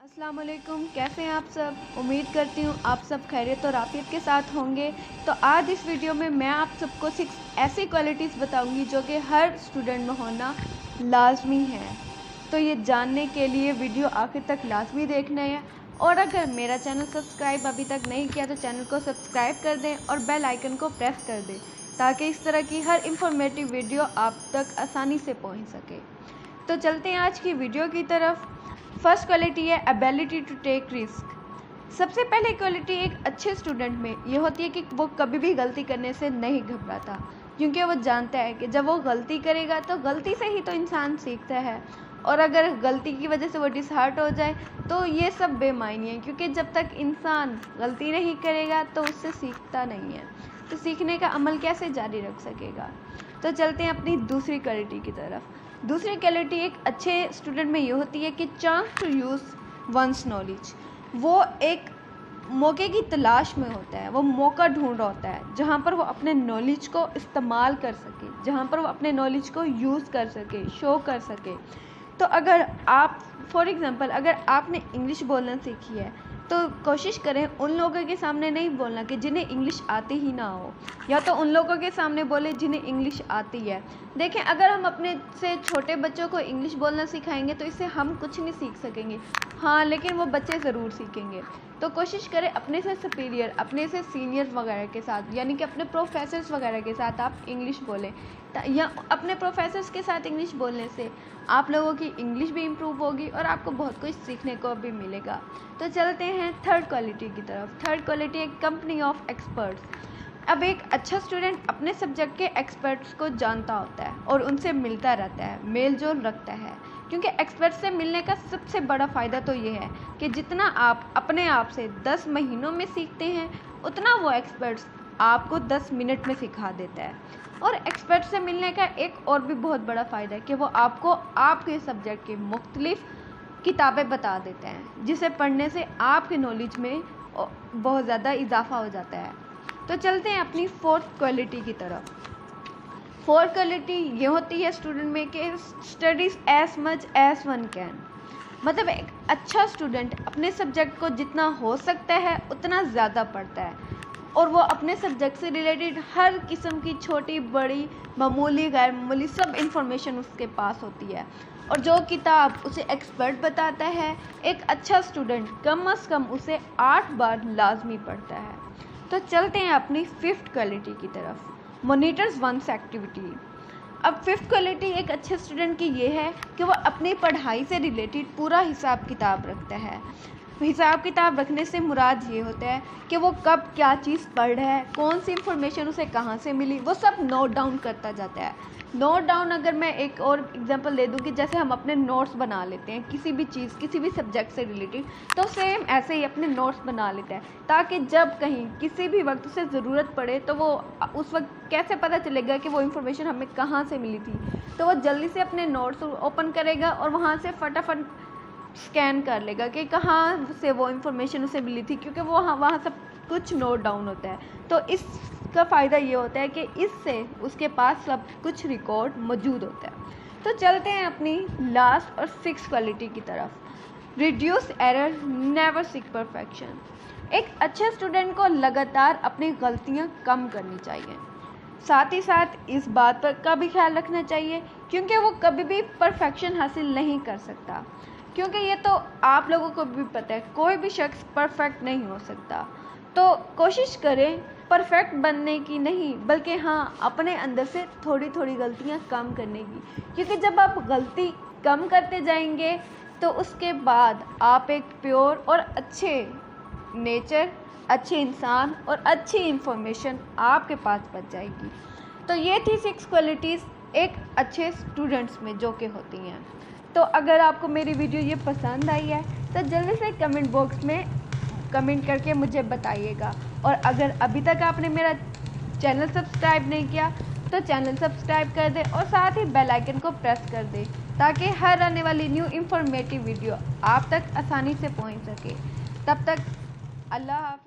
अस्सलाम वालेकुम, कैसे हैं आप सब। उम्मीद करती हूँ आप सब खैरियत और आफियत के साथ होंगे। तो आज इस वीडियो में मैं आप सबको 6 ऐसी क्वालिटीज़ बताऊंगी जो कि हर स्टूडेंट में होना लाजमी है। तो ये जानने के लिए वीडियो आखिर तक लाजमी देखना है। और अगर मेरा चैनल सब्सक्राइब अभी तक नहीं किया तो चैनल को सब्सक्राइब कर दें और बेल आइकन को प्रेस कर दें ताकि इस तरह की हर इंफॉर्मेटिव वीडियो आप तक आसानी से पहुँच सके। तो चलते हैं आज की वीडियो की तरफ। फर्स्ट क्वालिटी है एबिलिटी टू टेक रिस्क। सबसे पहले क्वालिटी एक अच्छे स्टूडेंट में ये होती है कि वो कभी भी गलती करने से नहीं घबराता, क्योंकि वो जानता है कि जब वो गलती करेगा तो गलती से ही तो इंसान सीखता है। और अगर गलती की वजह से वो डिसहार्ट हो जाए तो ये सब बेमायनी है, क्योंकि जब तक इंसान गलती नहीं करेगा तो उससे सीखता नहीं है, तो सीखने का अमल कैसे जारी रख सकेगा। तो चलते हैं अपनी दूसरी क्वालिटी की तरफ। दूसरी क्वालिटी एक अच्छे स्टूडेंट में ये होती है कि chance to use one's knowledge. वो एक मौके की तलाश में होता है, वो मौका ढूंढ रहा होता है जहाँ पर वो अपने नॉलेज को इस्तेमाल कर सके, जहाँ पर वो अपने नॉलेज को यूज़ कर सके, शो कर सके। तो अगर आप फॉर एग्ज़ाम्पल अगर आपने इंग्लिश बोलना सीखी है तो कोशिश करें उन लोगों के सामने नहीं बोलना कि जिन्हें इंग्लिश आती ही ना हो, या तो उन लोगों के सामने बोले जिन्हें इंग्लिश आती है। देखें, अगर हम अपने से छोटे बच्चों को इंग्लिश बोलना सिखाएंगे तो इससे हम कुछ नहीं सीख सकेंगे, हाँ, लेकिन वो बच्चे ज़रूर सीखेंगे। तो कोशिश करें अपने से सुपीरियर, अपने से सीनियर्स वगैरह के साथ, यानी कि अपने प्रोफेसर्स वगैरह के साथ आप इंग्लिश बोलें, या अपने प्रोफेसर्स के साथ इंग्लिश बोलने से आप लोगों की इंग्लिश भी इम्प्रूव होगी और आपको बहुत कुछ सीखने को भी मिलेगा। तो चलते हैं थर्ड क्वालिटी की तरफ। थर्ड क्वालिटी है कंपनी ऑफ एक्सपर्ट्स। अब एक अच्छा स्टूडेंट अपने सब्जेक्ट के एक्सपर्ट्स को जानता होता है और उनसे मिलता रहता है, मेल जोल रखता है, क्योंकि एक्सपर्ट से मिलने का सबसे बड़ा फ़ायदा तो ये है कि जितना आप अपने आप से 10 महीनों में सीखते हैं उतना वो एक्सपर्ट्स आपको 10 मिनट में सिखा देता है। और एक्सपर्ट से मिलने का एक और भी बहुत बड़ा फ़ायदा है कि वो आपको आपके सब्जेक्ट के मुख्तलिफ किताबें बता देते हैं, जिसे पढ़ने से आपके नॉलेज में बहुत ज़्यादा इजाफा हो जाता है। तो चलते हैं अपनी फोर्थ क्वालिटी की तरफ। फोर्थ क्वालिटी ये होती है स्टूडेंट में कि studies as much as one can. मतलब एक अच्छा स्टूडेंट अपने सब्जेक्ट को जितना हो सकता है उतना ज़्यादा पढ़ता है और वो अपने सब्जेक्ट से रिलेटेड हर किस्म की छोटी बड़ी मामूली गैर मामूली सब इंफॉर्मेशन उसके पास होती है। और जो किताब उसे एक्सपर्ट बताता है एक अच्छा स्टूडेंट कम से कम उसे 8 बार लाजमी पढ़ता है। तो चलते हैं अपनी फिफ्थ क्वालिटी की तरफ, मॉनिटर्स वंस एक्टिविटी। अब फिफ्थ क्वालिटी एक अच्छे स्टूडेंट की ये है कि वो अपनी पढ़ाई से रिलेटेड पूरा हिसाब किताब रखता है। हिसाब किताब रखने से मुराद ये होता है कि वो कब क्या चीज़ पढ़ रहा है, कौन सी इंफॉर्मेशन उसे कहाँ से मिली, वो सब नोट डाउन करता जाता है। नोट डाउन अगर मैं एक और एग्जांपल दे दूँ कि जैसे हम अपने नोट्स बना लेते हैं किसी भी चीज़ किसी भी सब्जेक्ट से रिलेटेड, तो सेम ऐसे ही अपने नोट्स बना लेता है ताकि जब कहीं किसी भी वक्त उसे ज़रूरत पड़े तो वो उस वक्त कैसे पता चलेगा कि वो इन्फॉर्मेशन हमें कहाँ से मिली थी। तो वो जल्दी से अपने नोट्स ओपन करेगा और वहाँ से फटाफट स्कैन कर लेगा कि कहाँ से वो इन्फॉर्मेशन उसे मिली थी, क्योंकि वो वहाँ सब कुछ नोट डाउन होता है। तो इसका फ़ायदा ये होता है कि इससे उसके पास सब कुछ रिकॉर्ड मौजूद होता है। तो चलते हैं अपनी लास्ट और सिक्स क्वालिटी की तरफ, reduce error never seek perfection. एक अच्छे स्टूडेंट को लगातार अपनी गलतियाँ कम करनी चाहिए, साथ ही साथ इस बात पर का भी ख्याल रखना चाहिए क्योंकि वो कभी भी परफेक्शन हासिल नहीं कर सकता, क्योंकि ये तो आप लोगों को भी पता है कोई भी शख्स परफेक्ट नहीं हो सकता। तो कोशिश करें परफेक्ट बनने की नहीं, बल्कि हाँ अपने अंदर से थोड़ी थोड़ी गलतियाँ कम करने की, क्योंकि जब आप गलती कम करते जाएंगे तो उसके बाद आप एक प्योर और अच्छे नेचर, अच्छे इंसान और अच्छी इंफॉर्मेशन आपके पास बच जाएगी। तो ये थी 6 क्वालिटीज़ एक अच्छे स्टूडेंट्स में जो कि होती हैं। तो अगर आपको मेरी वीडियो ये पसंद आई है तो जल्दी से कमेंट बॉक्स में कमेंट करके मुझे बताइएगा। और अगर अभी तक आपने मेरा चैनल सब्सक्राइब नहीं किया तो चैनल सब्सक्राइब कर दें और साथ ही बेल आइकन को प्रेस कर दें ताकि हर आने वाली न्यू इंफॉर्मेटिव वीडियो आप तक आसानी से पहुंच सके। तब तक अल्लाह हाफ़िज़।